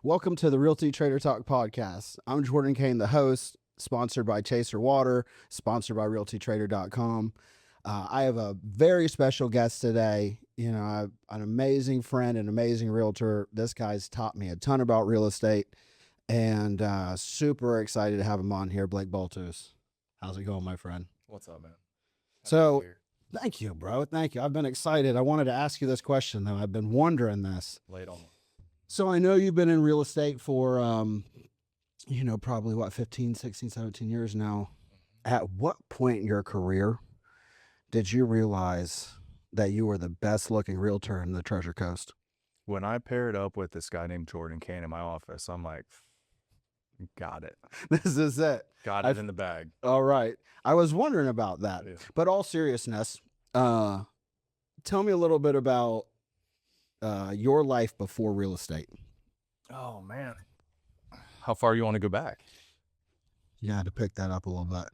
Welcome to the Realty Trader Talk podcast. I'm Jordan Kane, the host, sponsored by Chaser Water, sponsored by RealtyTrader.com. I have a very special guest today. You know, I have an amazing friend, an amazing realtor. This guy's taught me a ton about real estate, and super excited to have him on here, Blake Baltos. How's it going, my friend? What's up, man? So, thank you, bro. Thank you. I've been excited. I wanted to ask you this question, though. I've been wondering this. Lay it on. So I know you've been in real estate for, probably what, 15, 16, 17 years now. At what point in your career did you realize that you were the best looking realtor in the Treasure Coast? When I paired up with this guy named Jordan Kane in my office, I'm like, got it. This is it. Got it in the bag. All right. I was wondering about that. Yeah. But all seriousness, tell me a little bit about your life before real estate. Oh, man. How far do you want to go back? You had to pick that up a little bit.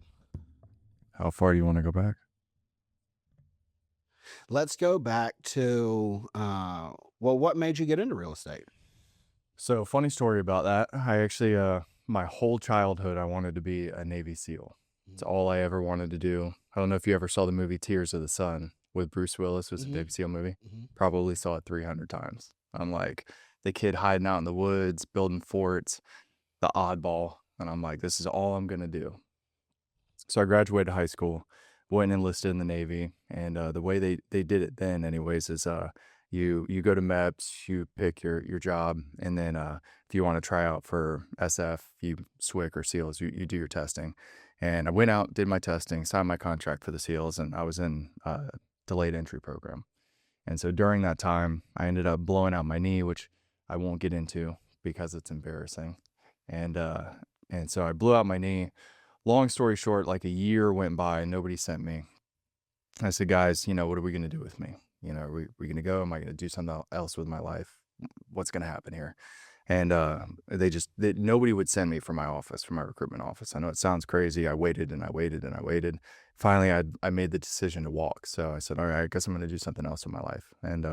How far do you want to go back? Let's go back to, what made you get into real estate? So, funny story about that. I actually, my whole childhood, I wanted to be a Navy SEAL. It's all I ever wanted to do. I don't know if you ever saw the movie Tears of the Sun with Bruce Willis. It was a Navy SEAL movie. Probably saw it 300 times. I'm like the kid hiding out in the woods, building forts, the oddball. And I'm like, this is all I'm going to do. So I graduated high school, went and enlisted in the Navy. And the way they did it then anyways is you go to MEPS, you pick your job. And then if you want to try out for SF, SWIC or SEALs, you do your testing. And I went out, did my testing, signed my contract for the SEALs, and I was in delayed entry program. And so during that time, I ended up blowing out my knee, which I won't get into because it's embarrassing. And so I blew out my knee. Long story short, like a year went by and nobody sent me. I said, guys, what are we going to do with me? Are we going to go? Am I going to do something else with my life? What's going to happen here? And nobody would send me from my office, from my recruitment office. I know it sounds crazy. I waited and I waited and I waited. Finally, I made the decision to walk. So I said, all right, I guess I'm going to do something else with my life. And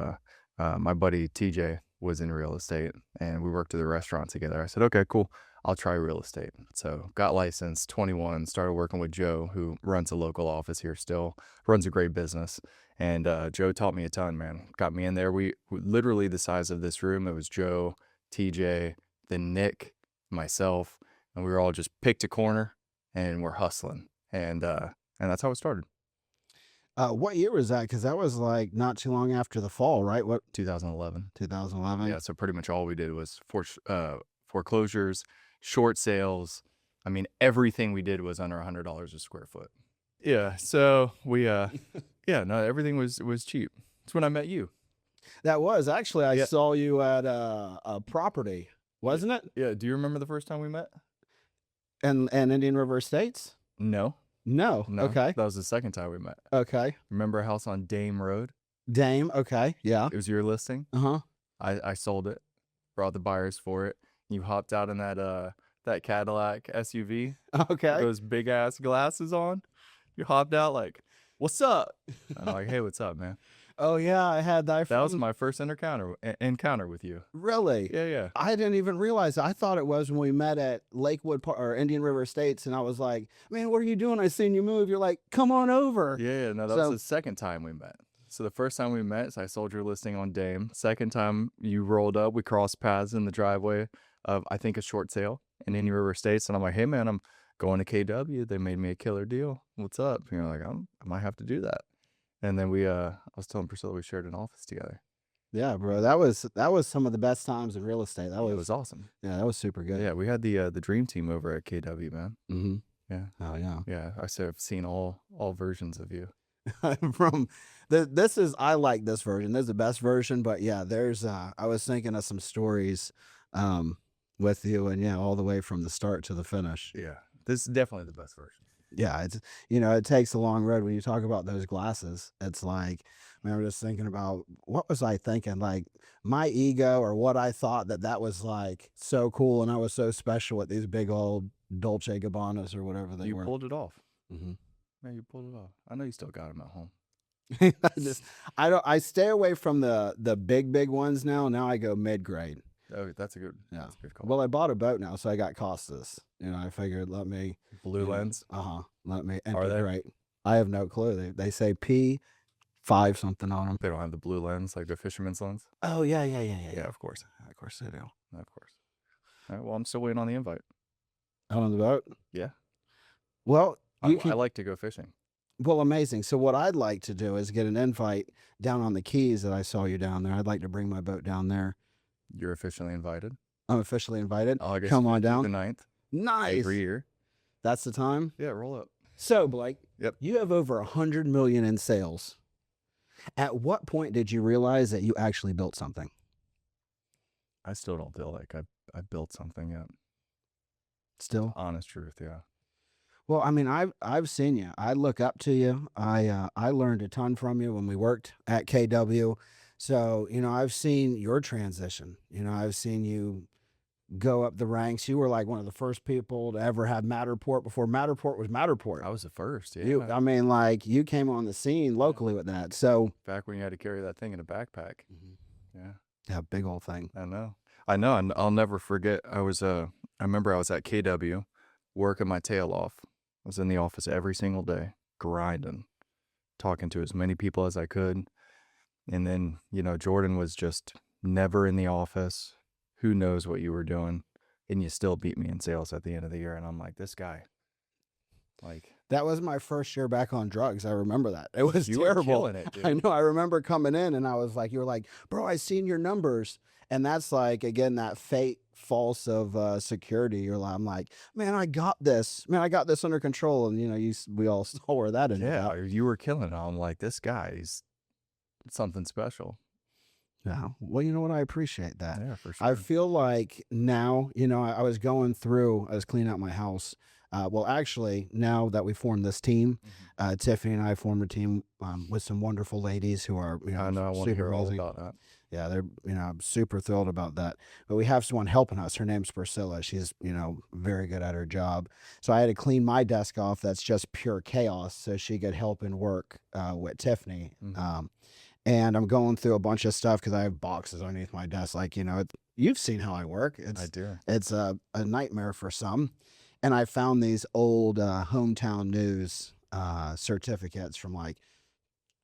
my buddy TJ was in real estate and we worked at a restaurant together. I said, okay, cool. I'll try real estate. So got licensed, 21, started working with Joe, who runs a local office here still, runs a great business. And Joe taught me a ton, man. Got me in there. We literally the size of this room. It was Joe, TJ, then Nick, myself, and we were all just picked a corner and we're hustling. And that's how it started. What year was that? Because that was like not too long after the fall, right? What? 2011. 2011. Yeah. So pretty much all we did was foreclosures, short sales. I mean, everything we did was under $100 a square foot. Yeah. So we, everything was cheap. It's when I met you. That was actually, I saw you at a property, wasn't it? Yeah. Do you remember the first time we met? And Indian River Estates? No. Okay. That was the second time we met. Okay. Remember a house on Dame Road? Dame. Okay. Yeah. It was your listing. I sold it, brought the buyers for it. You hopped out in that Cadillac SUV. Okay. Those big ass glasses on. You hopped out like, what's up? I'm like, hey, what's up, man? Oh yeah, I had that. That was my first encounter with you. Really? Yeah. I didn't even realize. I thought it was when we met at Lakewood or Indian River Estates, and I was like, "Man, what are you doing? I seen you move." You're like, "Come on over." Yeah. No, that was the second time we met. So the first time we met, I sold your listing on Dame. Second time you rolled up, we crossed paths in the driveway of I think a short sale in Indian River Estates, and I'm like, "Hey man, I'm going to KW. They made me a killer deal. What's up?" And you're like, I might have to do that. And then I was telling Priscilla we shared an office together. Yeah, bro. That was some of the best times in real estate. It was awesome. Yeah, that was super good. Yeah, we had the dream team over at KW, man. Mm-hmm. Yeah. Oh yeah. Yeah, I've seen all versions of you. I like this version. This is the best version, but yeah, there's I was thinking of some stories with you, and yeah, all the way from the start to the finish. Yeah. This is definitely the best version. Yeah, it's it takes a long road. When you talk about those glasses, it's like, man, I'm just thinking about what was I thinking? Like my ego or what I thought that was like so cool, and I was so special with these big old Dolce Gabbanas or whatever they were. You pulled it off. Mm-hmm. Man, you pulled it off. I know you still got them at home. I stay away from the big ones now. Now I go mid grade. Oh, that's a good call. Well, I bought a boat now, so I got Costas. I figured let me Blue lens. Let me. Are they right? I have no clue. They say P5 something on them. They don't have the blue lens like the fisherman's lens. Oh yeah. Yeah, of course they do. Of course. All right, well, I'm still waiting on the invite. Out on the boat. Yeah. Well, I like to go fishing. Well, amazing. So what I'd like to do is get an invite down on the Keys that I saw you down there. I'd like to bring my boat down there. You're officially invited. I'm officially invited. August Come on down. The 9th. Nice. Every year. That's the time? Yeah, roll up. So, Blake, Yep. You have over 100 million in sales. At what point did you realize that you actually built something? I still don't feel like I built something yet. Still? Honest truth, yeah. Well, I mean, I've seen you. I look up to you. I learned a ton from you when we worked at KW. So, I've seen your transition. I've seen you go up the ranks. You were like one of the first people to ever have Matterport before Matterport was Matterport. I was the first, yeah. You came on the scene locally with that. So back when you had to carry that thing in a backpack. Yeah. Yeah, big old thing. I know. And I'll never forget. I remember I was at KW working my tail off. I was in the office every single day, grinding, talking to as many people as I could. And then, Jordan was just never in the office. Who knows what you were doing? And you still beat me in sales at the end of the year. And I'm like, this guy. That was my first year back on drugs. I remember that. It was you terrible. Were killing it, dude. I know. I remember coming in and I was like, you were like, bro, I seen your numbers. And that's like, again, that fake false of security. I'm like, man, I got this. Man, I got this under control. And, we all saw where that ended up. Yeah, you were killing it. I'm like, this guy, he's something special. Yeah. Well, you know what? I appreciate that. Yeah, for sure. I feel like now, I was cleaning out my house. Well, actually, now that we formed this team, Tiffany and I formed a team with some wonderful ladies who are, I know. I want to hear all about that. Yeah, they're, I'm super thrilled about that. But we have someone helping us. Her name's Priscilla. She's, very good at her job. So I had to clean my desk off. That's just pure chaos. So she could help and work with Tiffany. And I'm going through a bunch of stuff because I have boxes underneath my desk. Like, you've seen how I work. I do. It's a nightmare for some. And I found these old hometown news certificates from like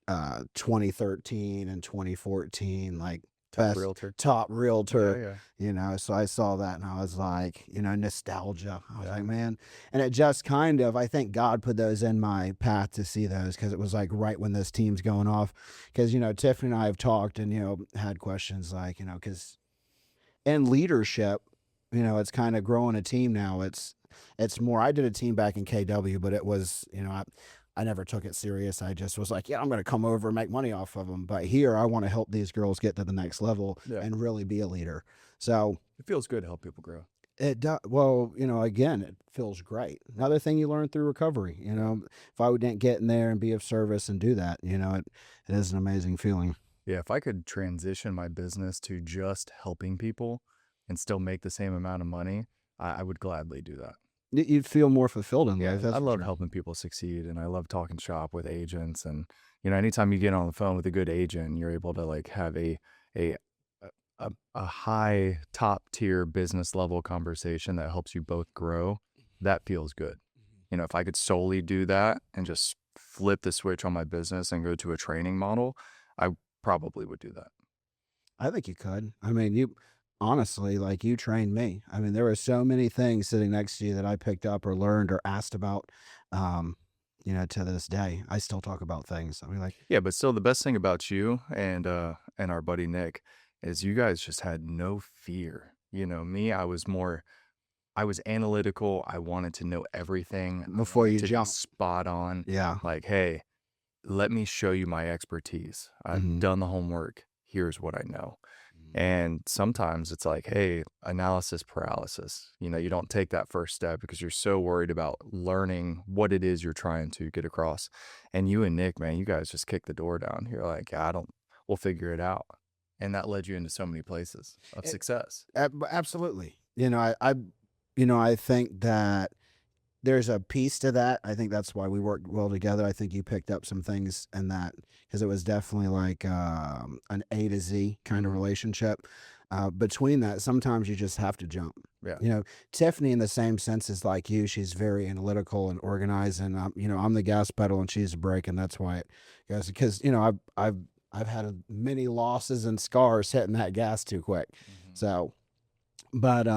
2013 and 2014, like top realtor, Yeah. So I saw that and I was like, nostalgia. I was like, man. And it just kind of, I think God put those in my path to see those because it was like right when this team's going off. Because, Tiffany and I have talked and, had questions like, because in leadership, it's kind of growing a team now. It's more, I did a team back in KW, but it was, I never took it serious. I just was like, yeah, I'm going to come over and make money off of them. But here I want to help these girls get to the next level and really be a leader. So it feels good to help people grow. It does. Well, again, it feels great. Another thing you learn through recovery, if I didn't get in there and be of service and do that, it is an amazing feeling. Yeah. If I could transition my business to just helping people and still make the same amount of money, I would gladly do that. You'd feel more fulfilled in life. I love helping people succeed, and I love talking shop with agents. And anytime you get on the phone with a good agent, you're able to like have a high top tier business level conversation that helps you both grow. That feels good. If I could solely do that and just flip the switch on my business and go to a training model, I probably would do that. I think you could. I mean, honestly, like you trained me. I mean, there were so many things sitting next to you that I picked up or learned or asked about, to this day. I still talk about things. I mean, yeah, but still the best thing about you and our buddy Nick is you guys just had no fear. Me, I was analytical. I wanted to know everything before you jump. Spot on. Yeah. Like, hey, let me show you my expertise. I've done the homework. Here's what I know. And sometimes it's like, hey, analysis paralysis. You don't take that first step because you're so worried about learning what it is you're trying to get across. And you and Nick, man, you guys just kick the door down. You're like, we'll figure it out. And that led you into so many places of success. Absolutely. I think that there's a piece to that. I think that's why we worked well together. I think you picked up some things in that because it was definitely like an A to Z kind of relationship. between that, sometimes you just have to jump. Yeah. You know, Tiffany, in the same sense as like you, she's very analytical and organized, and I'm the gas pedal and she's the brake, and that's why it goes. Because I've had many losses and scars hitting that gas too quick. So, but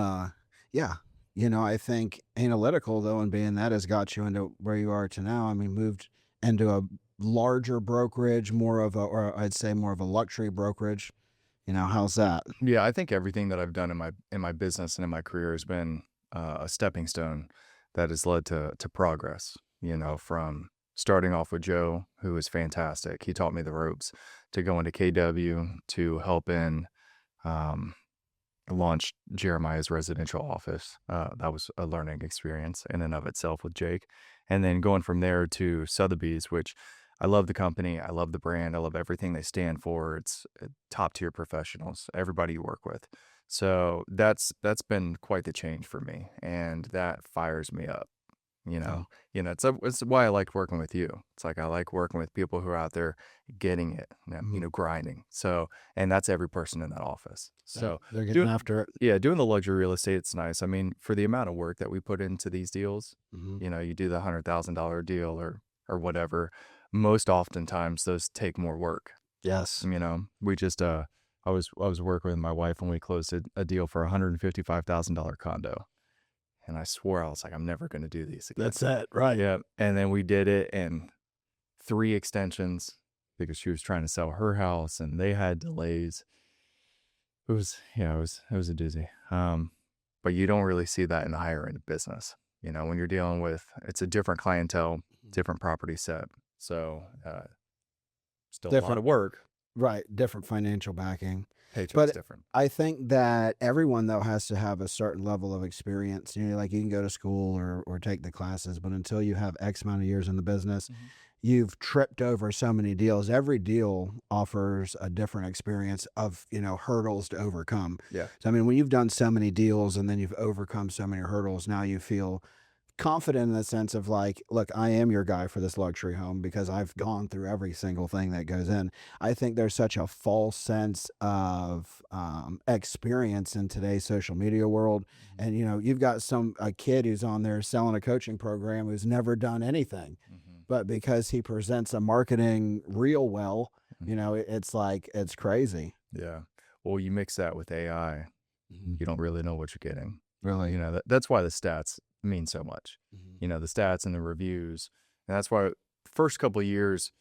yeah, I think analytical though, and being that has got you into where you are to now. I mean, moved into a larger brokerage, or I'd say more of a luxury brokerage. How's that? Yeah, I think everything that I've done in my business and in my career has been a stepping stone that has led to progress. From starting off with Joe, who was fantastic. He taught me the ropes, to going to KW, to helping launch Jeremiah's residential office. That was a learning experience in and of itself with Jake. And then going from there to Sotheby's, which I love the company. I love the brand. I love everything they stand for. It's top tier professionals, everybody you work with. So that's been quite the change for me. And that fires me up. It's why I like working with you. It's like I like working with people who are out there getting it, grinding. So, and that's every person in that office. So they're getting after it. Yeah, doing the luxury real estate, it's nice. I mean, for the amount of work that we put into these deals, you do the $100,000 deal or whatever. Most oftentimes, those take more work. Yes. We just I was working with my wife when we closed a deal for $155,000 condo. And I swore, I was like, I'm never going to do these again. That's it, right? Yeah. And then we did it in 3 extensions because she was trying to sell her house and they had delays. It was a doozy. But you don't really see that in the higher end of business. When you're dealing with, it's a different clientele, different property set. So still a lot of work. Right. Different financial backing. Paycheck's different. I think that everyone though has to have a certain level of experience. Like you can go to school or take the classes, but until you have X amount of years in the business, you've tripped over so many deals. Every deal offers a different experience of, hurdles to overcome. Yeah. So, I mean, when you've done so many deals and then you've overcome so many hurdles, now you feel confident in the sense of like, look, I am your guy for this luxury home because I've gone through every single thing that goes in. I think there's such a false sense of experience in today's social media world. And, you've got a kid who's on there selling a coaching program who's never done anything. But because he presents a marketing real well, it's like, it's crazy. Yeah. Well, you mix that with AI, you don't really know what you're getting. Really? That's why the stats mean so much. The stats and the reviews. And that's why first couple of years,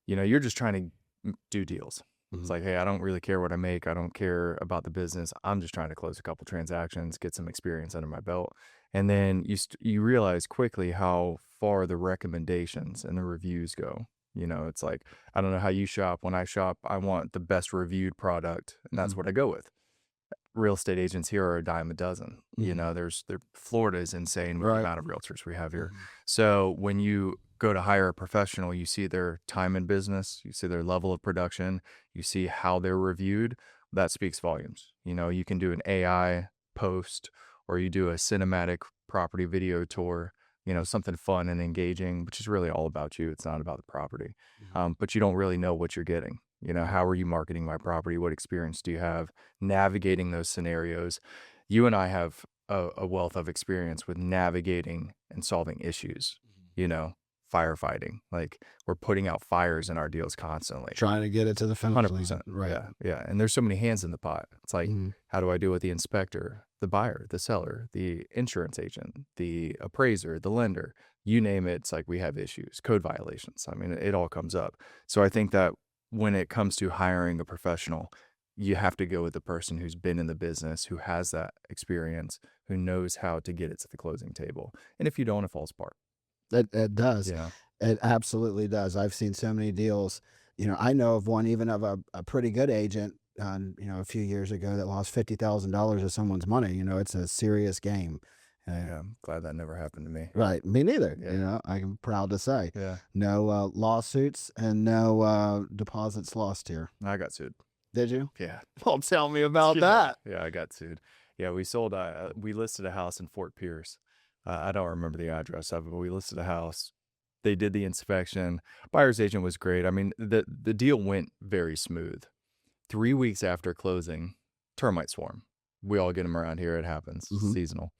you're just trying to do deals. It's like, hey, I don't really care what I make. I don't care about the business. I'm just trying to close a couple transactions, get some experience under my belt. And then you realize quickly how far the recommendations and the reviews go. It's like, I don't know how you shop. When I shop, I want the best reviewed product, and that's what I go with. Real estate agents here are a dime a dozen. Florida is insane with the amount of realtors we have here. So when you go to hire a professional, you see their time in business, you see their level of production, you see how they're reviewed. That speaks volumes. You can do an AI post, or you do a cinematic property video tour, something fun and engaging, which is really all about you. It's not about the property. But you don't really know what you're getting. How are you marketing my property? What experience do you have navigating those scenarios? You and I have a wealth of experience with navigating and solving issues, firefighting. Like, we're putting out fires in our deals constantly. Trying to get it to the finish line. 100%. Right. Yeah. And there's so many hands in the pot. It's like, how do I deal with the inspector, the buyer, the seller, the insurance agent, the appraiser, the lender? You name it. It's like we have issues, code violations. I mean, it all comes up. So I think that when it comes to hiring a professional, you have to go with the person who's been in the business, who has that experience, who knows how to get it to the closing table. And if you don't, it falls apart. It does. Yeah. It absolutely does. I've seen so many deals. I know of one, even of a pretty good agent, a few years ago that lost $50,000 of someone's money. It's a serious game. Yeah, I'm glad that never happened to me. Right. Me neither. Yeah. I'm proud to say. Yeah. No lawsuits and no deposits lost here. I got sued. Did you? Yeah. Well, tell me about that. Yeah, I got sued. Yeah, we listed a house in Fort Pierce. I don't remember the address of it, but we listed a house. They did the inspection. Buyer's agent was great. I mean, the deal went very smooth. 3 weeks after closing, termite swarm. We all get them around here. It happens. Mhm. Seasonal.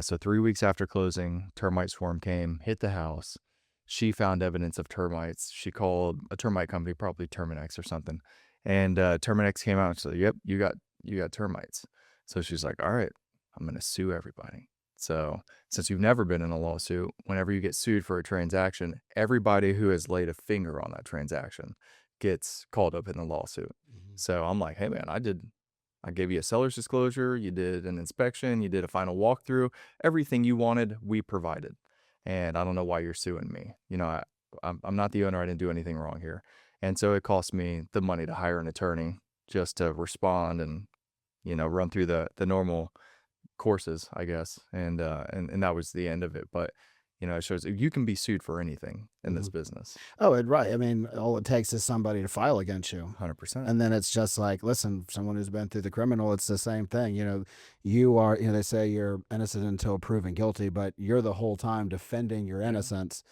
So 3 weeks after closing, termite swarm came, hit the house. She found evidence of termites. She called a termite company, probably Terminex or something. And Terminex came out and said, yep, you got termites. So she's like, all right, I'm going to sue everybody. So since you've never been in a lawsuit, whenever you get sued for a transaction, everybody who has laid a finger on that transaction gets called up in the lawsuit. So I'm like, hey man, I gave you a seller's disclosure, you did an inspection, you did a final walkthrough, everything you wanted, we provided. And I don't know why you're suing me. You know, I'm not the owner. I didn't do anything wrong here. And so it cost me the money to hire an attorney just to respond and, you know, run through the normal courses, I guess. And that was the end of it. But, you know, it shows you can be sued for anything in this business. Oh, right. I mean, all it takes is somebody to file against you. 100%. And then it's just like, listen, someone who's been through the criminal, it's the same thing. You know, you are, you know, they say you're innocent until proven guilty, but you're the whole time defending your innocence.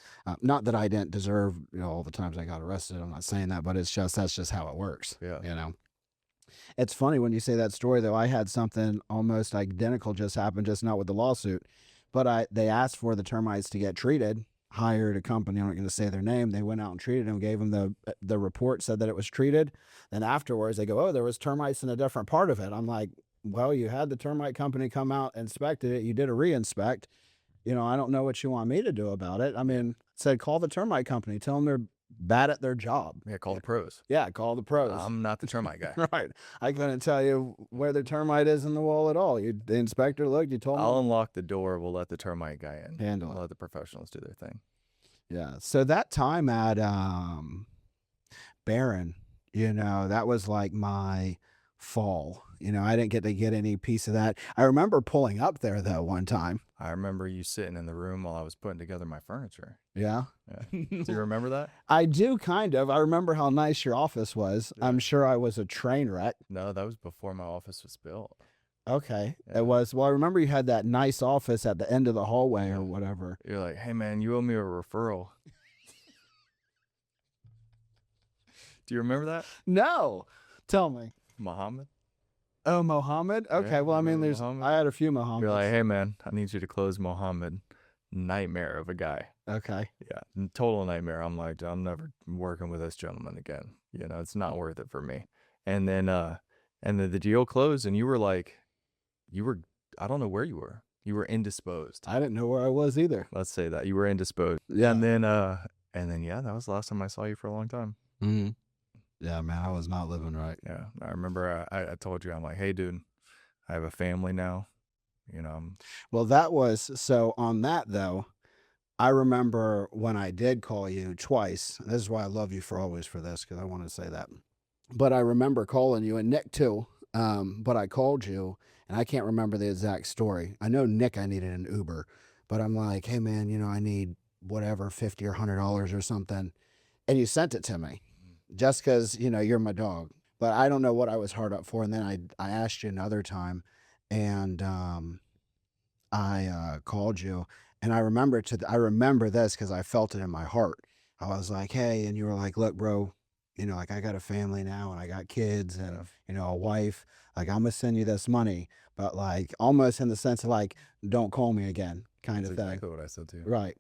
Not that I didn't deserve, you know, all the times I got arrested. I'm not saying that, but it's just, that's just how it works. Yeah. You know, it's funny when you say that story, though. I had something almost identical just happen, just not with the lawsuit, but they asked for the termites to get treated. Hired a company, I'm not going to say their name. They went out and treated them, gave them the report, said that it was treated. Then afterwards they go, oh, there was termites in a different part of it. I'm like, well, you had the termite company come out, inspected it, you did a re-inspect. You know, I don't know what you want me to do about it. I mean, said call the termite company, tell them they're bad at their job. Yeah, call the pros. Yeah, call the pros. I'm not the termite guy. Right. I couldn't tell you where the termite is in the wall at all. The inspector looked, you told me. I'll unlock the door. We'll let the termite guy in. Handle it. We'll let the professionals do their thing. Yeah. So that time at Barron, you know, that was like my fall. You know, I didn't get to get any piece of that. I remember pulling up there though one time. I remember you sitting in the room while I was putting together my furniture. Yeah. Do you remember that? I do kind of. I remember how nice your office was. Yeah. I'm sure I was a train wreck. No, that was before my office was built. Okay. Yeah. It was. Well, I remember you had that nice office at the end of the hallway or whatever. You're like, hey man, you owe me a referral. Do you remember that? No. Tell me. Mohammed? Oh, Mohammed? Okay. Yeah, Well, I mean, remember Mohammed? I had a few Mohammeds. You're like, hey man, I need you to close Mohammed. Nightmare of a guy. Okay. Yeah, total nightmare. I'm like, I'm never working with this gentleman again. You know, it's not worth it for me. And then the deal closed, and you were like, I don't know where you were. You were indisposed. I didn't know where I was either. Let's say that you were indisposed. Yeah. And then yeah, that was the last time I saw you for a long time. Mm-hmm. Yeah, man, I was not living right. Yeah, I remember I told you, I'm like, hey, dude, I have a family now. You know. Well, that was so on that though. I remember when I did call you twice. This is why I love you for always for this, because I want to say that. But I remember calling you and Nick too. But I called you and I can't remember the exact story. I know Nick, I needed an Uber, but I'm like, hey man, you know, I need whatever, $50 or $100 or something. And you sent it to me just because, you know, you're my dog. But I don't know what I was hard up for. And then I asked you another time and I called you. And I remember this because I felt it in my heart. I was like, hey, and you were like, look, bro, you know, like I got a family now and I got kids and, you know, a wife. Like, I'm going to send you this money, but like almost in the sense of like, don't call me again kind of thing. Exactly what I said to you. Right.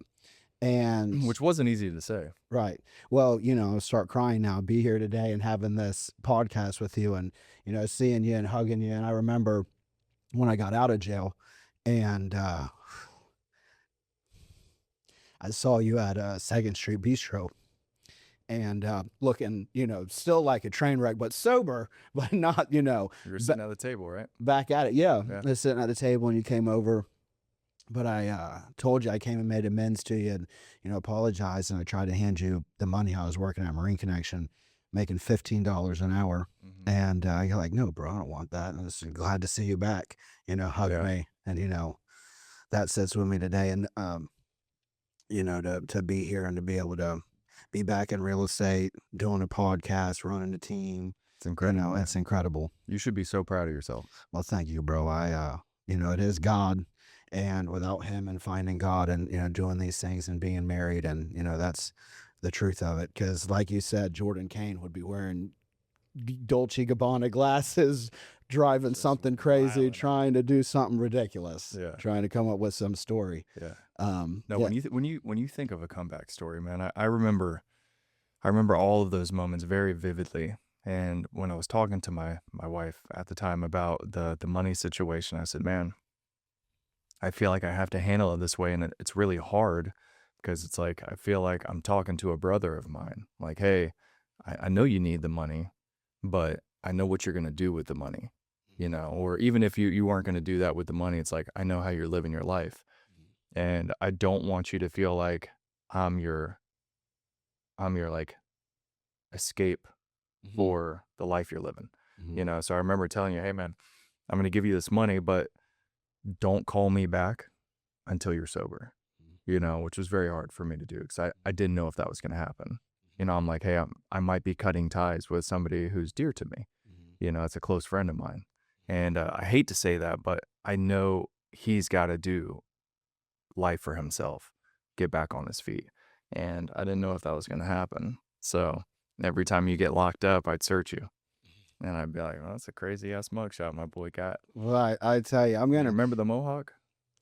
And which wasn't easy to say. Right. Well, you know, start crying now, be here today and having this podcast with you and, you know, seeing you and hugging you. And I remember when I got out of jail and I saw you at 2nd Street Bistro and looking, you know, still like a train wreck, but sober, but not, you know. You were sitting at the table, right? Back at it. Yeah. Yeah. I was sitting at the table and you came over. But I told you I came and made amends to you and, you know, apologized. And I tried to hand you the money. I was working at Marine Connection, making $15 an hour. Mm-hmm. And you're like, no, bro, I don't want that. And I was glad to see you back, you know, hug me. And, you know, that sits with me today. And, you know, to be here and to be able to be back in real estate, doing a podcast, running a team. It's incredible. You know, it's incredible. You should be so proud of yourself. Well, thank you, bro. You know, it is God. And without him and finding God and, you know, doing these things and being married and, you know, that's the truth of it. Because like you said, Jordan Kane would be wearing Dolce & Gabbana glasses, driving Just something crazy, wilding out. trying to do something ridiculous, Yeah. trying to come up with some story. Yeah. No, No, when you think of a comeback story, man, I remember all of those moments very vividly. And when I was talking to my wife at the time about the money situation, I said, man, I feel like I have to handle it this way, and it's really hard because it's like I feel like I'm talking to a brother of mine. Like, hey, I know you need the money, but I know what you're gonna do with the money, or even if you weren't gonna do that with the money, it's like I know how you're living your life, and I don't want you to feel like I'm your like escape for the life you're living, So I remember telling you, hey man, I'm gonna give you this money, but don't call me back until you're sober, which was very hard for me to do because I didn't know if that was going to happen. I'm like, hey, I might be cutting ties with somebody who's dear to me. It's a close friend of mine. And I hate to say that, but I know he's got to do life for himself, get back on his feet. And I didn't know if that was going to happen. So every time you get locked up, I'd search you. And I'd be like, well, that's a crazy ass mugshot my boy got. Well, I tell you, I'm You gonna. remember the Mohawk?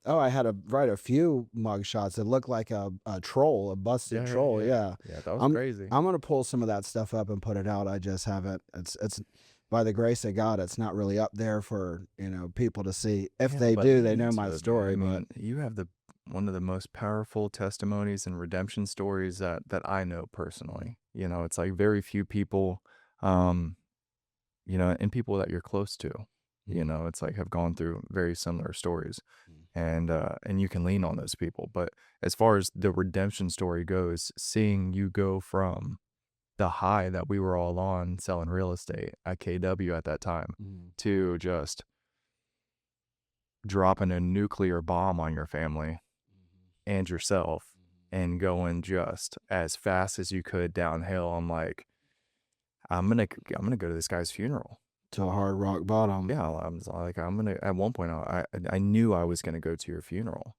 Oh, I had to write a few mug shots. It looked like a troll, a busted troll. Yeah. Yeah, that was crazy. I'm gonna pull some of that stuff up and put it out. I just haven't. It's by the grace of God, it's not really up there for people to see. If they do, they know my story. But you have one of the most powerful testimonies and redemption stories that I know personally. It's like very few people, and people that you're close to. It's like have gone through very similar stories, and you can lean on those people. But as far as the redemption story goes, seeing you go from the high that we were all on selling real estate at KW at that time to just dropping a nuclear bomb on your family and yourself and going just as fast as you could downhill. I'm like, I'm gonna go to this guy's funeral. To a hard rock bottom. Yeah, I was like, at one point, I knew I was gonna go to your funeral,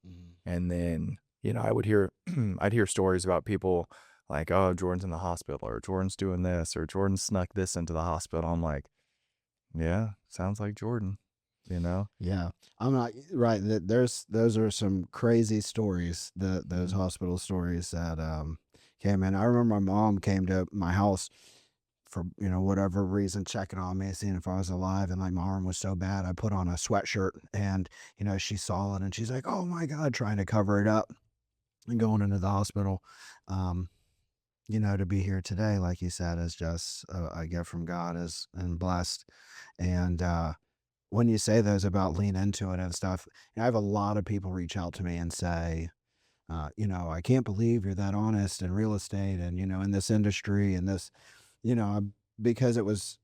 and then I would hear, I'd hear stories about people like, oh, Jordan's in the hospital, or Jordan's doing this, or Jordan snuck this into the hospital. I'm like, yeah, sounds like Jordan, Yeah, I'm not right. Those are some crazy stories. Those hospital stories that came in. I remember my mom came to my house for whatever reason, checking on me, seeing if I was alive, and like my arm was so bad, I put on a sweatshirt, and she saw it, and she's like, "Oh my God," trying to cover it up, and going into the hospital. To be here today, like you said, is just a gift from God, and blessed. And when you say those about lean into it and stuff, I have a lot of people reach out to me and say, I can't believe you're that honest in real estate and in this industry and this. Because it was,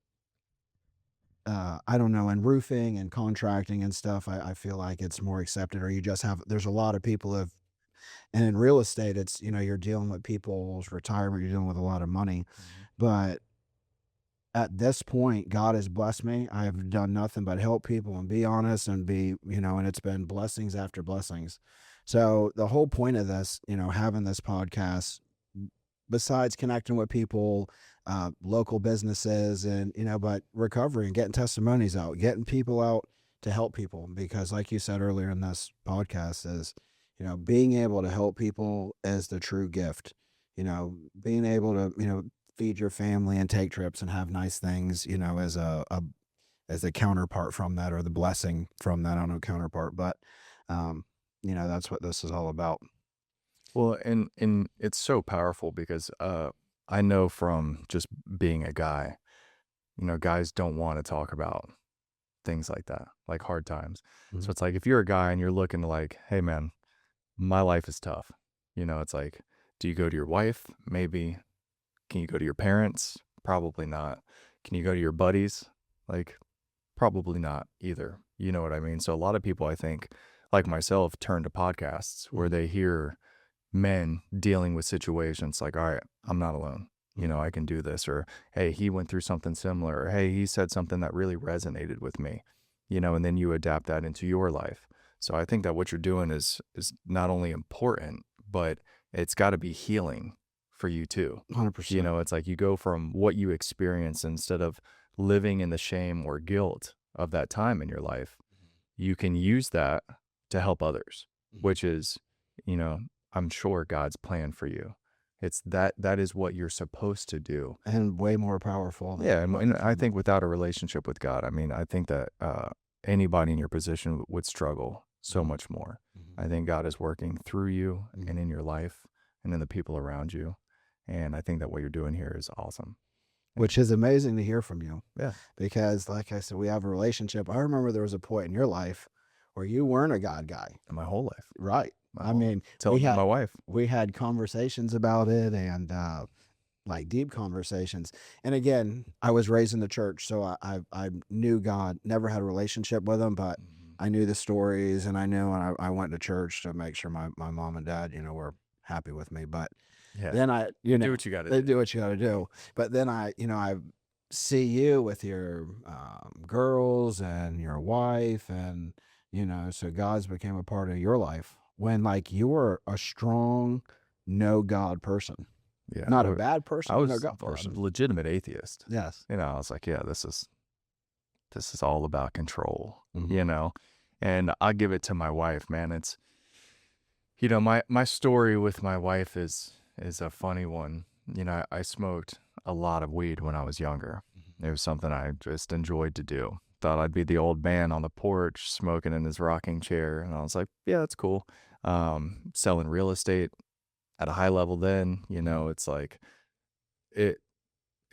I don't know, in roofing and contracting and stuff, I feel like it's more accepted, or there's a lot of people and in real estate, it's, you're dealing with people's retirement, you're dealing with a lot of money. But at this point, God has blessed me. I have done nothing but help people and be honest and and it's been blessings after blessings. So the whole point of this, having this podcast, besides connecting with people, local businesses, and but recovery and getting testimonies out, getting people out to help people, because like you said earlier in this podcast, is being able to help people is the true gift. Being able to feed your family and take trips and have nice things, as a counterpart from that, or the blessing from that. I don't know counterpart, but that's what this is all about. Well, and it's so powerful because I know from just being a guy, guys don't want to talk about things like that, like hard times. So it's like if you're a guy and you're looking to like, hey man, my life is tough. It's like, do you go to your wife? Maybe. Can you go to your parents? Probably not. Can you go to your buddies? Like, probably not either. You know what I mean? So a lot of people, I think, like myself, turn to podcasts where they hear men dealing with situations like, all right, I'm not alone. I can do this. Or, hey, he went through something similar. Or, hey, he said something that really resonated with me. And then you adapt that into your life. So I think that what you're doing is not only important, but it's got to be healing for you too. 100%. It's like you go from what you experience, instead of living in the shame or guilt of that time in your life, you can use that to help others, which is, you know, I'm sure God's plan for you. It's that is what you're supposed to do. And way more powerful. Yeah. And I think without a relationship with God, I mean, I think that anybody in your position would struggle so much more. I think God is working through you and in your life and in the people around you. And I think that what you're doing here is awesome. Which is amazing to hear from you. Yeah. Because like I said, we have a relationship. I remember there was a point in your life where you weren't a God guy. My whole life. Right. I mean, tell my wife. We had conversations about it, and like deep conversations. And again, I was raised in the church, so I knew God, never had a relationship with him, but I knew the stories, and I knew, and I went to church to make sure my mom and dad, you know, were happy with me. But then you know, do what you got to do. Do what you got to do. But then I see you with your girls and your wife, and you know, so God's became a part of your life when like you were a strong, no God person. Yeah, not a bad person. I was no God person. a legitimate atheist. Yes. You know, I was like, yeah, this is all about control, you know, and I give it to my wife, man. It's, you know, my story with my wife is a funny one. You know, I smoked a lot of weed when I was younger. It was something I just enjoyed to do. Thought I'd be the old man on the porch smoking in his rocking chair. And I was like, yeah, that's cool. Selling real estate at a high level then, you know, it's like, it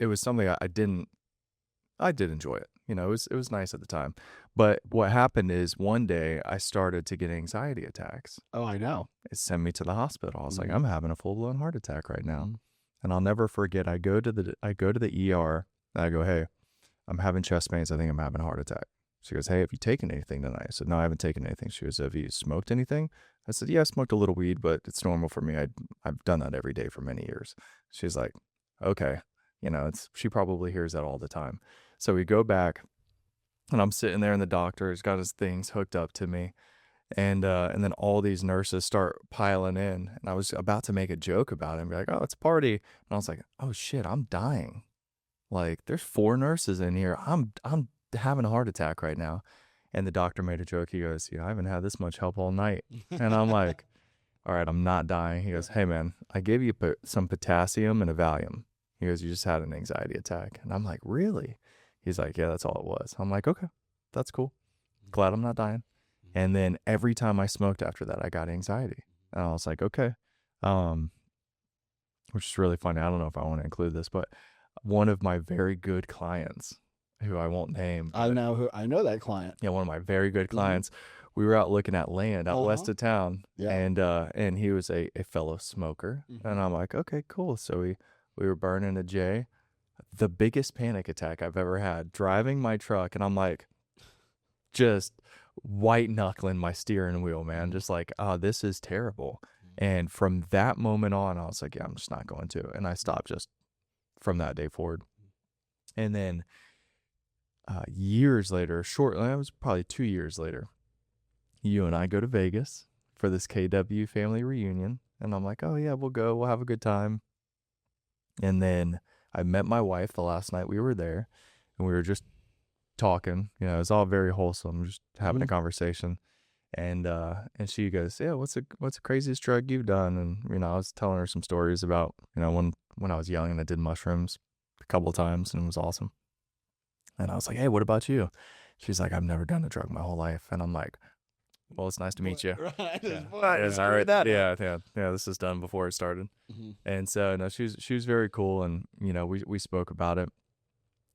was something I did enjoy it. You know, it was nice at the time. But what happened is one day I started to get anxiety attacks. Oh, I know. It sent me to the hospital. I was like, I'm having a full-blown heart attack right now. And I'll never forget, I go to the ER and I go, hey, I'm having chest pains. I think I'm having a heart attack. She goes, hey, have you taken anything tonight? I said, no, I haven't taken anything. She goes, have you smoked anything? I said, yeah, I smoked a little weed, but it's normal for me. I've done that every day for many years. She's like, okay. You know, she probably hears that all the time. So we go back and I'm sitting there and the doctor's got his things hooked up to me. And then all these nurses start piling in. And I was about to make a joke about it and be like, oh, it's a party. And I was like, oh shit, I'm dying. Like there's 4 nurses in here. I'm having a heart attack right now. And the doctor made a joke. He goes, I haven't had this much help all night. And I'm like, all right, I'm not dying. He goes, hey man, I gave you some potassium and a Valium. He goes, you just had an anxiety attack. And I'm like, really? He's like, yeah, that's all it was. I'm like, okay, that's cool. Glad I'm not dying. And then every time I smoked after that, I got anxiety. And I was like, okay. Which is really funny. I don't know if I want to include this, but one of my very good clients, who I won't name. I know that client. Yeah, one of my very good clients. We were out looking at land out west of town. Yeah. And he was a fellow smoker. And I'm like, okay, cool. So we were burning a J. The biggest panic attack I've ever had, driving my truck, and I'm like, just white knuckling my steering wheel, man. Just like, oh, this is terrible. And from that moment on, I was like, yeah, I'm just not going to. And I stopped just from that day forward. And then years later, it was probably 2 years later, you and I go to Vegas for this KW family reunion. And I'm like, oh yeah, we'll go. We'll have a good time. And then I met my wife the last night we were there, and we were just talking. You know, it was all very wholesome, just having a conversation. And she goes, yeah, what's the craziest drug you've done? And, you know, I was telling her some stories about, you know, when I was young and I did mushrooms a couple of times, and it was awesome. And I was like, hey, what about you? She's like, I've never done a drug my whole life. And I'm like, well, it's nice to meet you. Right. Yeah. Yeah, this is done before it started. And so, no, she was very cool. And, you know, we spoke about it.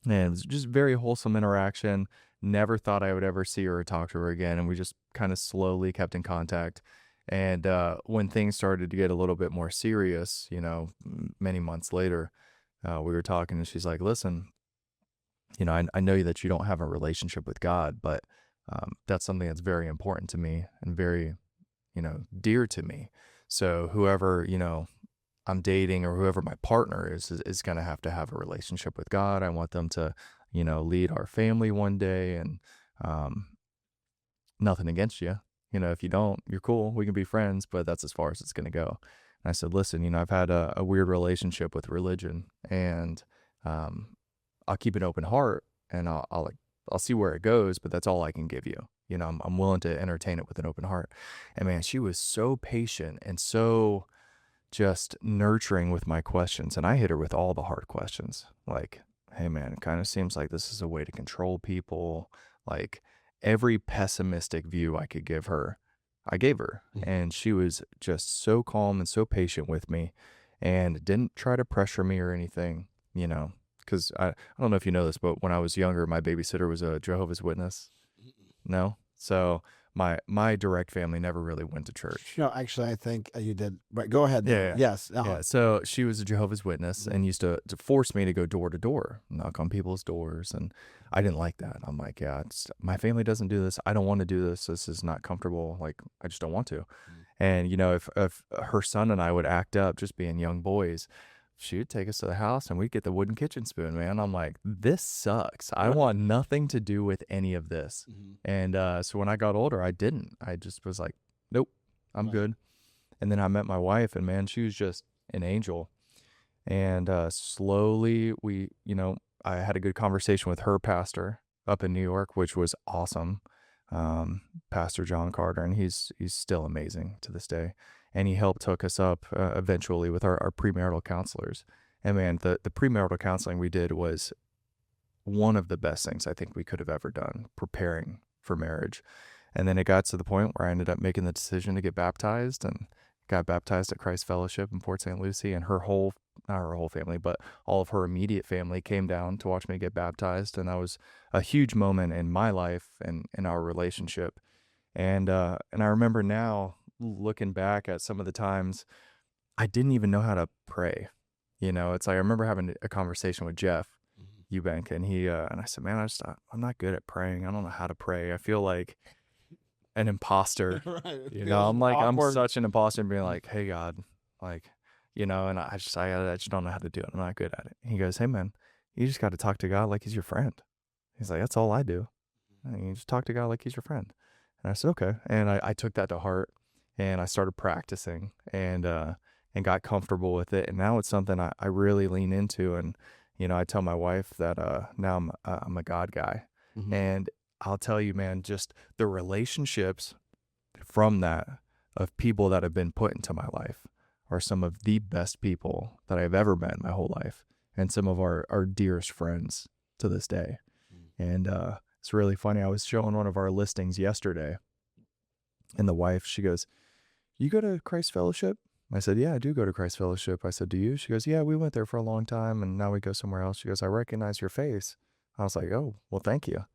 And it was just very wholesome interaction. Never thought I would ever see her or talk to her again. And we just kind of slowly kept in contact. And when things started to get a little bit more serious, you know, many months later, we were talking, and she's like, listen, you know, I know that you don't have a relationship with God, but that's something that's very important to me and very, you know, dear to me. So whoever, you know, I'm dating or whoever my partner is going to have a relationship with God. I want them to, you know, lead our family one day, and nothing against you. You know, if you don't, you're cool. We can be friends, but that's as far as it's going to go. And I said, listen, you know, I've had a weird relationship with religion, and I'll keep an open heart, and I'll I'll see where it goes, but that's all I can give you. You know, I'm willing to entertain it with an open heart. And man, she was so patient and so just nurturing with my questions. And I hit her with all the hard questions. Like, hey man, it kind of seems like this is a way to control people. Like every pessimistic view I could give her, I gave her. And she was just so calm and so patient with me and didn't try to pressure me or anything, you know, because I don't know if you know this, but when I was younger, my babysitter was a Jehovah's Witness. No? So my direct family never really went to church. No, actually, I think you did. Right, go ahead. Yeah. Yes. Yeah. So she was a Jehovah's Witness and used to force me to go door to door, knock on people's doors. And I didn't like that. I'm like, yeah, my family doesn't do this. I don't want to do this. This is not comfortable. Like, I just don't want to. And, you know, if her son and I would act up just being young boys, she would take us to the house and we'd get the wooden kitchen spoon, man. I'm like, this sucks. I want nothing to do with any of this. And so when I got older, I didn't. I just was like, nope, I'm good. And then I met my wife, and man, she was just an angel. And slowly I had a good conversation with her pastor up in New York, which was awesome. Pastor John Carter, and he's still amazing to this day. And he helped hook us up eventually with our premarital counselors. And man, the premarital counseling we did was one of the best things I think we could have ever done, preparing for marriage. And then it got to the point where I ended up making the decision to get baptized, and got baptized at Christ Fellowship in Port St. Lucie. And not her whole family, but all of her immediate family came down to watch me get baptized. And that was a huge moment in my life and in our relationship. And I remember now, looking back at some of the times I didn't even know how to pray. You know, it's like I remember having a conversation with Jeff Eubank, and I said, man, I'm not good at praying. I don't know how to pray. I feel like an imposter. Right. You know, I'm like, awkward. I'm such an imposter, and being like, hey God, like, you know, and I just don't know how to do it. I'm not good at it. He goes, hey man, you just got to talk to God like he's your friend. He's like, that's all I do. And you just talk to God like he's your friend. And I said, okay. And I took that to heart. And I started practicing and got comfortable with it. And now it's something I really lean into. And, you know, I tell my wife that now I'm a God guy. And I'll tell you, man, just the relationships from that of people that have been put into my life are some of the best people that I've ever met in my whole life. And some of our dearest friends to this day. And it's really funny. I was showing one of our listings yesterday. And the wife, she goes, you go to Christ Fellowship? I said, yeah, I do go to Christ Fellowship. I said, do you? She goes, yeah, we went there for a long time and now we go somewhere else. She goes, I recognize your face. I was like, oh, well, thank you.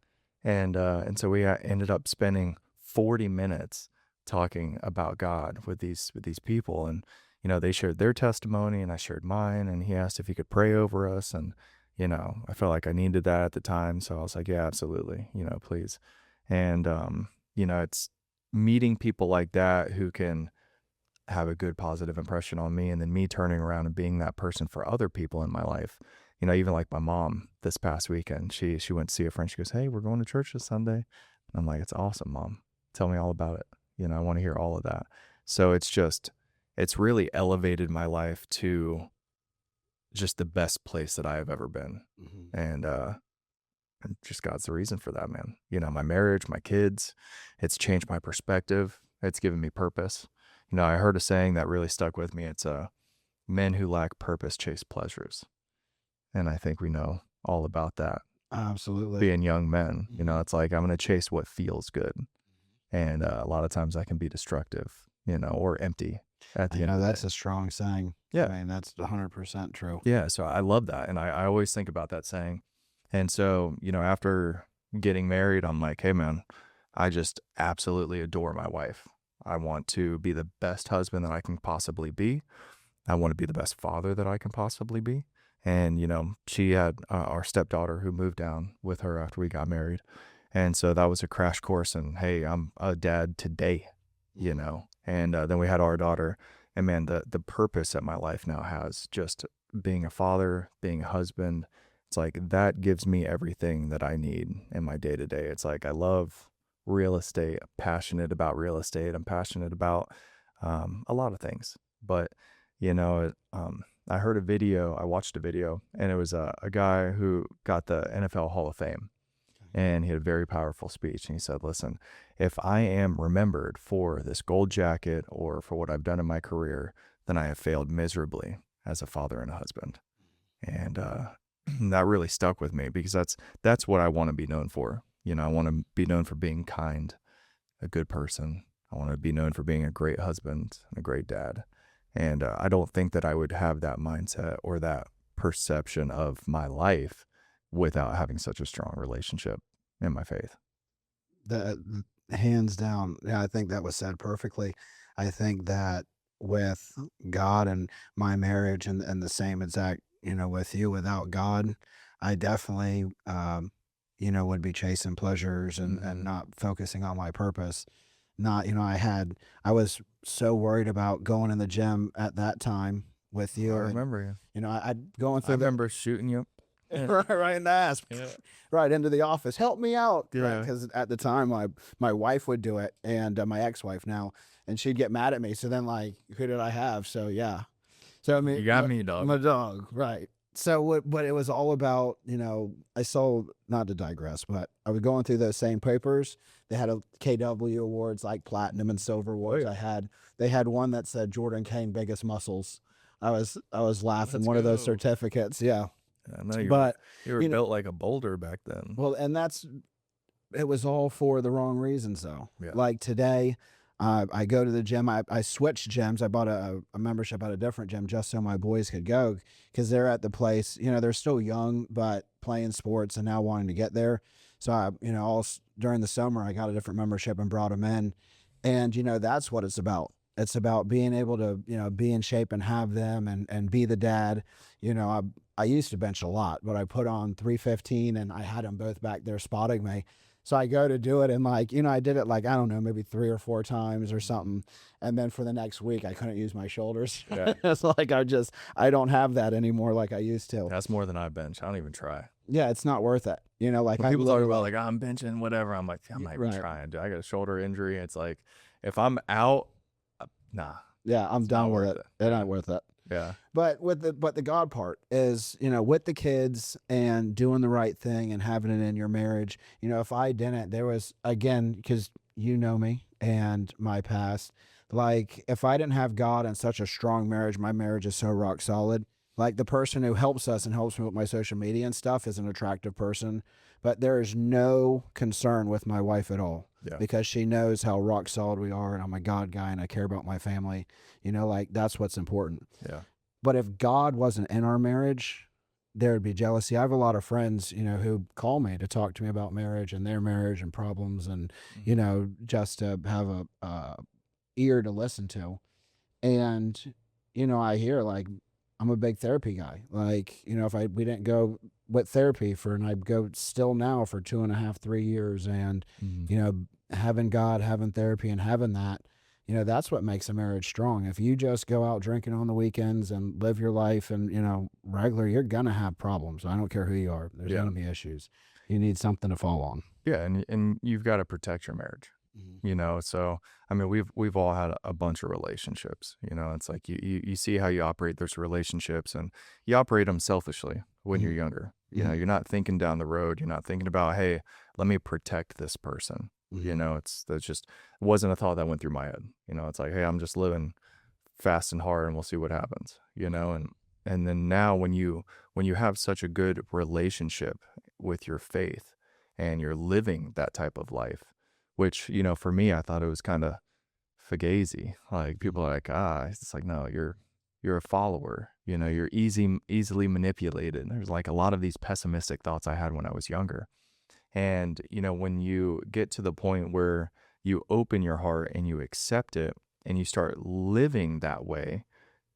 And so we ended up spending 40 minutes talking about God with these people. And, you know, they shared their testimony and I shared mine, and he asked if he could pray over us. And, you know, I felt like I needed that at the time. So I was like, yeah, absolutely. You know, please. And, you know, it's meeting people like that who can have a good positive impression on me, and then me turning around and being that person for other people in my life. You know, even like my mom this past weekend, she went to see a friend. She goes, hey, we're going to church this Sunday. And I'm like, it's awesome, Mom. Tell me all about it. You know, I want to hear all of that. So it's really elevated my life to just the best place that I have ever been. And just God's the reason for that, man. You know, my marriage, my kids, it's changed my perspective. It's given me purpose. You know, I heard a saying that really stuck with me. It's men who lack purpose chase pleasures. And I think we know all about that. Absolutely. Being young men, you know, it's like, I'm going to chase what feels good. And a lot of times that can be destructive, you know, or empty at the end of the that's day. a strong saying. Yeah. I mean, that's 100% true. Yeah. So I love that. And I always think about that saying. And so, you know, after getting married, I'm like, hey, man, I just absolutely adore my wife. I want to be the best husband that I can possibly be. I want to be the best father that I can possibly be. And, you know, she had our stepdaughter who moved down with her after we got married. And so that was a crash course. And hey, I'm a dad today, you know. And then we had our daughter. And man, the purpose that my life now has, just being a father, being a husband, it's like that gives me everything that I need in my day to day. It's like I love real estate. I'm passionate about real estate. I'm passionate about a lot of things. But, you know, I watched a video, and it was a guy who got the NFL Hall of Fame. And he had a very powerful speech. And he said, listen, if I am remembered for this gold jacket or for what I've done in my career, then I have failed miserably as a father and a husband. And that really stuck with me because that's what I want to be known for. I want to be known for being kind, a good person. I want to be known for being a great husband and a great dad. And I don't think that I would have that mindset or that perception of my life without having such a strong relationship in my faith. The hands down, yeah, I think that was said perfectly. I think that with God and my marriage and the same exact, with you, without God, I definitely, would be chasing pleasures and not focusing on my purpose. Not, I was so worried about going in the gym at that time with you. I And, remember you. I'd going I through remember shooting you. right in the ass, Yeah. right into the office. Help me out. Yeah. Because at the time, my wife would do it, and my ex-wife now, and she'd get mad at me. So then, like, who did I have? So yeah. So I mean, You got me, dog. my dog, right? So what it was all about, I sold, not to digress, but I was going through those same papers. They had a KW awards, like platinum and silver awards. They had one that said Jordan Kane biggest muscles. I was laughing. Let's One of those go. certificates, yeah. I know But you were built like a boulder back then. well, and it was all for the wrong reasons, though. Yeah. Like today, I go to the gym. I switched gyms. I bought a membership at a different gym just so my boys could go because they're at the place. They're still young, but playing sports and now wanting to get there. So during the summer, I got a different membership and brought them in, and that's what it's about. It's about being able to be in shape and have them and be the dad. I used to bench a lot, but I put on 315 and I had them both back there spotting me. So I go to do it and I did it like, I don't know, maybe 3 or 4 times or something. And then for the next week, I couldn't use my shoulders. Yeah. It's like I don't have that anymore like I used to. That's more than I bench. I don't even try. Yeah, it's not worth it. Like when people talk about like, I'm benching, whatever. I'm like, I'm not even Right. trying. Dude, I got a shoulder injury. It's like, if I'm out, nah. Yeah, I'm done with it. It's not worth it. Yeah. But the God part is, with the kids and doing the right thing and having it in your marriage. If I didn't, there was, again, because you know me and my past, like if I didn't have God and such a strong marriage, my marriage is so rock solid. Like the person who helps us and helps me with my social media and stuff is an attractive person, but there is no concern with my wife at all. Yeah. Because she knows how rock solid we are and I'm a God guy and I care about my family. Like that's what's important. Yeah. But if God wasn't in our marriage, there would be jealousy. I have a lot of friends, who call me to talk to me about marriage and their marriage and problems and, just to have a ear to listen to. And, I hear like, I'm a big therapy guy. Like, if we didn't go with therapy and I'd go still now for 2.5, 3 years and, having God, having therapy and having that, that's what makes a marriage strong. If you just go out drinking on the weekends and live your life and, regular, you're going to have problems. I don't care who you are. There's going to be issues. You need something to fall on. Yeah. And you've got to protect your marriage, so, I mean, we've all had a bunch of relationships, it's like you see how you operate those relationships and you operate them selfishly when you're younger. You're not thinking down the road. You're not thinking about, hey, let me protect this person. That's just wasn't a thought that went through my head. It's like, hey, I'm just living fast and hard and we'll see what happens, and then now when you have such a good relationship with your faith and you're living that type of life, which, for me, I thought it was kind of fugazi. Like people are like, it's like, no, you're a follower, you're easily manipulated. There's like a lot of these pessimistic thoughts I had when I was younger. And, when you get to the point where you open your heart and you accept it and you start living that way,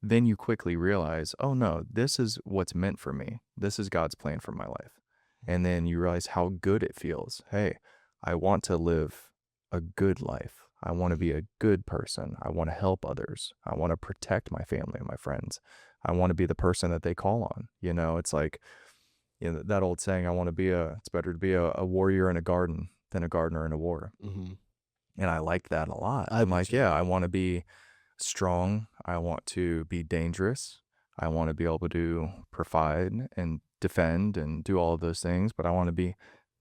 then you quickly realize, oh no, this is what's meant for me. This is God's plan for my life. And then you realize how good it feels. Hey, I want to live a good life. I want to be a good person. I want to help others. I want to protect my family and my friends. I want to be the person that they call on. It's like, that old saying, it's better to be a warrior in a garden than a gardener in a war. Mm-hmm. And I like that a lot. I'm like, yeah, I want to be strong. I want to be dangerous. I want to be able to provide and defend and do all of those things, but I want to be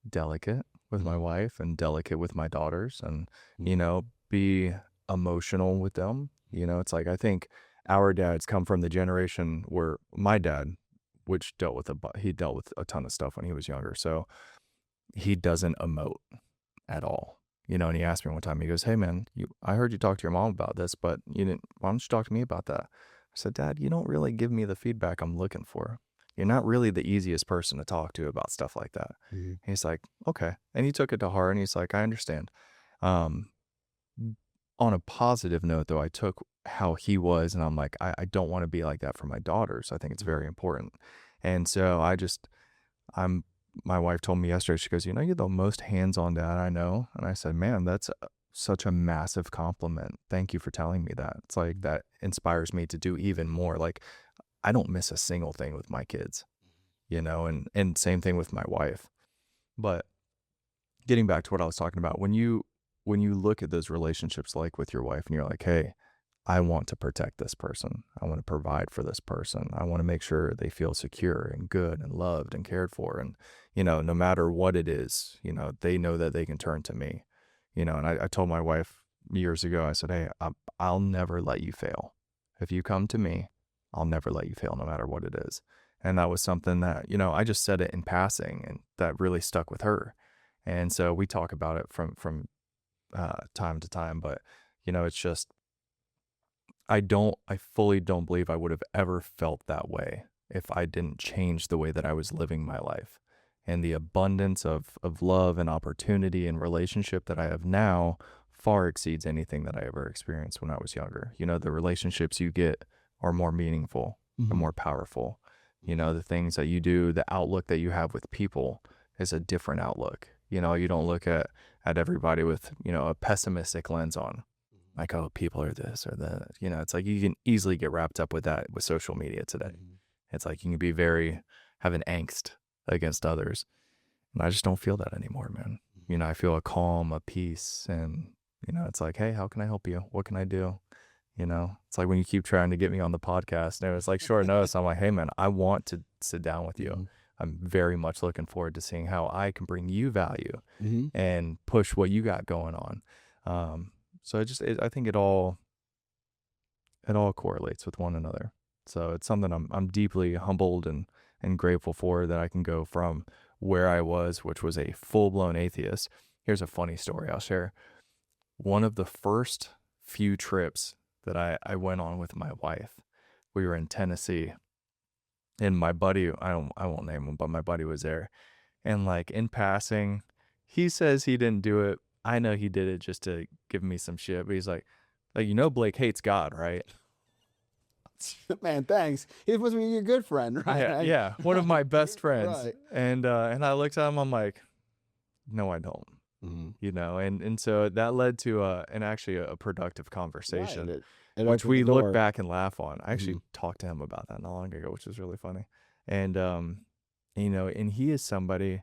delicate with my wife and delicate with my daughters, and, Mhm. be emotional with them. It's like, I think our dads come from the generation where my dad, which he dealt with a ton of stuff when he was younger. So he doesn't emote at all. And he asked me one time, he goes, "Hey man, I heard you talk to your mom about this, but you didn't, why don't you talk to me about that?" I said, "Dad, you don't really give me the feedback I'm looking for. You're not really the easiest person to talk to about stuff like that." Mhm. He's like, "Okay." And he took it to heart and he's like, "I understand." Um, on a positive note though, I took how he was and I'm like, I don't want to be like that for my daughters. I think it's very important. And so I'm my wife told me yesterday, she goes, "You're the most hands-on dad I know." And I said, "Man, that's such a massive compliment. Thank you for telling me that." It's like that inspires me to do even more. Like, I don't miss a single thing with my kids, and same thing with my wife. But getting back to what I was talking about, when you look at those relationships like with your wife and you're like, "Hey, I want to protect this person. I want to provide for this person. I want to make sure they feel secure and good and loved and cared for." And, no matter what it is, they know that they can turn to me, and I told my wife years ago, I said, "Hey, I'll never let you fail. If you come to me, I'll never let you fail no matter what it is." And that was something that, I just said it in passing and that really stuck with her. And so we talk about it from time to time, but, it's just, I fully don't believe I would have ever felt that way if I didn't change the way that I was living my life. And the abundance of love and opportunity and relationship that I have now far exceeds anything that I ever experienced when I was younger. The relationships you get are more meaningful and Mhm. more powerful. The things that you do, the outlook that you have with people is a different outlook. You don't look at everybody with, a pessimistic lens on. Like, oh, people are this or that. It's like you can easily get wrapped up with that with social media today. Mhm. It's like you can have an angst against others. And I just don't feel that anymore, man. I feel a calm, a peace. And, it's like, hey, how can I help you? What can I do? It's like when you keep trying to get me on the podcast and it was like short notice. I'm like, hey, man, I want to sit down with you. Mhm. I'm very much looking forward to seeing how I can bring you value Mhm. and push what you got going on. So I think it all correlates with one another. So it's something I'm deeply humbled and grateful for, that I can go from where I was, which was a full-blown atheist. Here's a funny story I'll share. One of the first few trips that I went on with my wife, we were in Tennessee, and my buddy, I won't name him, but my buddy was there. And like in passing, he says he didn't do it. I know he did it just to give me some shit, but he's like, Blake hates God, right? Man, thanks. He must be your good friend, right? Yeah, yeah, one of my best friends. Right. And I looked at him, I'm like, "No, I don't." Mhm. And so that led to actually a productive Right. conversation, It which opened the we look door. back and laugh on. I actually Mhm. talked to him about that not long ago, which was really funny. And and he is somebody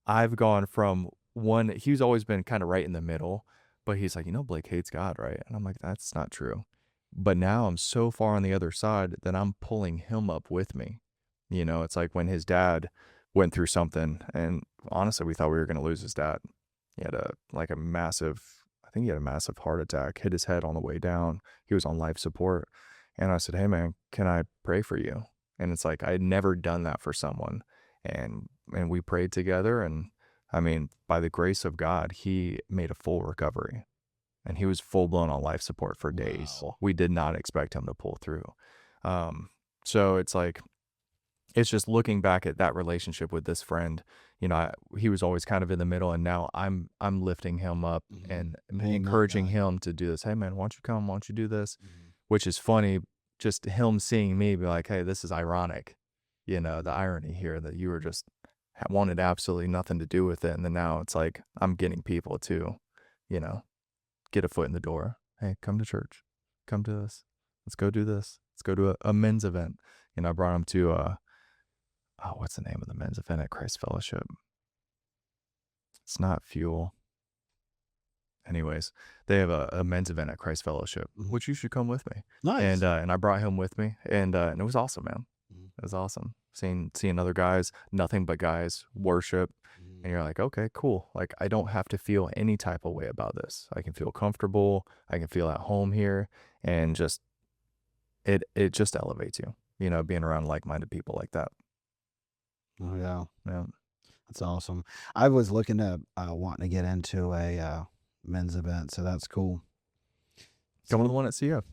I've gone from one. He's always been kind of right in the middle, but he's like, Blake hates God, right? And I'm like, that's not true. But now I'm so far on the other side that I'm pulling him up with me. It's like when his dad went through something, and honestly, we thought we were going to lose his dad. He had I think he had a massive heart attack, hit his head on the way down. He was on life support. And I said, "Hey man, can I pray for you?" And it's like, I had never done that for someone. And we prayed together. And I mean, by the grace of God, he made a full recovery, and he was full blown on life support for days. Wow. We did not expect him to pull through. Um, so it's just looking back at that relationship with this friend. He was always kind of in the middle, and now I'm lifting him up Mhm. and Being that encouraging guy. him to do this. Hey man, why don't you come? Why don't you do this? Mhm. Which is funny, just him seeing me be like, hey, this is ironic. The Mhm. irony here that you were just wanted absolutely nothing to do with it, and then now it's like I'm getting people to, you know, get a foot in the door. Hey, come to church. Come to this. Let's go do this. Let's go to a men's event. I brought him to what's the name of the men's event at Christ Fellowship? It's not Fuel. Anyways, they have a men's event at Christ Fellowship, Mhm. which you should come with me. And Nice. and I brought him with me, and it was awesome, man. Mhm. It was awesome seeing other guys, nothing but guys, worship, And you're like, okay, cool. Like, I don't have to feel any type of way about this. I can feel comfortable. I can feel at home here. And just, it just elevates you, you know, being around like-minded people like that. Oh, yeah. Yeah. That's awesome. I was looking at wanting to get into a men's event, so that's cool. Come to the one at CF.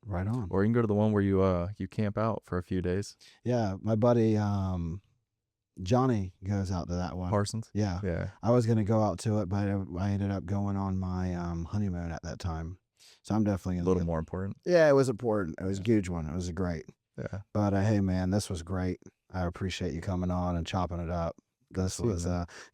Right on. Or you can go to the one where you camp out for a few days. Yeah, my buddy Johnny goes out to that one. Parsons? Yeah. Yeah. I was going to go out to it, but I ended up going on my honeymoon at that time. So I'm definitely A going to little more important. Yeah, it was important. It was a huge one. It was great. Yeah. But hey, man, this was great. I appreciate you coming on and chopping it up. This was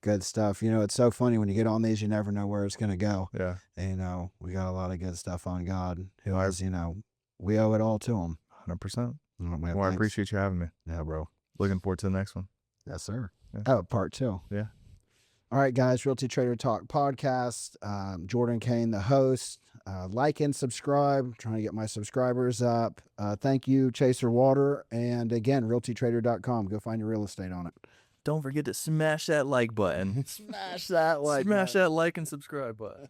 good stuff. You know, it's so funny when you get on these, you never know where it's going to go. Yeah. And, you know, we got a lot of good stuff on God, who is, you know, we owe it all to him. 100%. Man, Well, I appreciate you having me. Yeah, bro. Looking forward to the next one. Yes, sir. Yeah. Oh, part 2. Yeah. All right, guys. Realty Trader Talk podcast. Jordan Kane, the host. Like and subscribe. I'm trying to get my subscribers up. Thank you, Chaser Water. And again, realtytrader.com. Go find your real estate on it. Don't forget to smash that like button. Smash that like Smash that like and subscribe button.